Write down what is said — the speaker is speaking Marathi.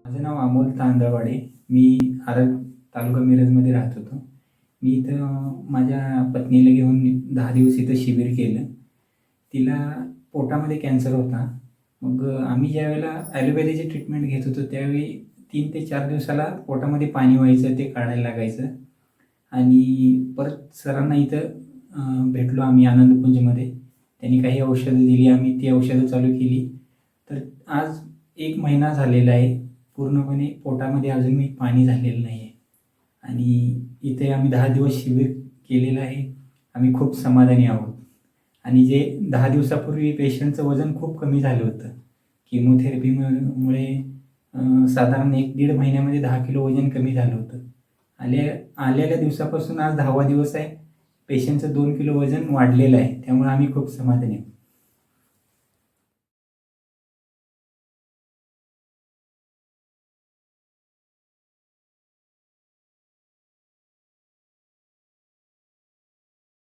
माझं नाव अमोल तांदळवाडे. मी आरग तालुका मिरजमध्ये राहत होतो. मी इथं माझ्या पत्नीला घेऊन 10 दिवस इथं शिबिर केलं. तिला पोटामध्ये कॅन्सर होता. मग आम्ही ज्यावेळेला ॲलोपॅथीची ट्रीटमेंट घेत होतो त्यावेळी 3 ते 4 दिवसाला पोटामध्ये पाणी व्हायचं, ते काढायला लागायचं. आणि परत सरांना इथं भेटलो आम्ही आनंदपुंजमध्ये. त्यांनी काही औषधं दिली, आम्ही ती औषधं चालू केली. तर आज 1 महिना झालेला आहे. पूर्णपणे पोटामध्ये अजूनही पाणी झालेलं नाही आहे. आणि इथे आम्ही 10 दिवस शिबिर केलेलं आहे. आम्ही खूप समाधानी आहोत. आणि जे 10 दिवसापूर्वी पेशंटचं वजन खूप कमी झालं होतं. किमोथेरपीमुळे साधारण 1-1.5 महिन्यामध्ये 10 किलो वजन कमी झालं होतं. आलेल्या दिवसापासून आज 10वा दिवस आहे. पेशंटचं 2 किलो वजन वाढलेलं आहे. त्यामुळे आम्ही खूप समाधानी आहोत.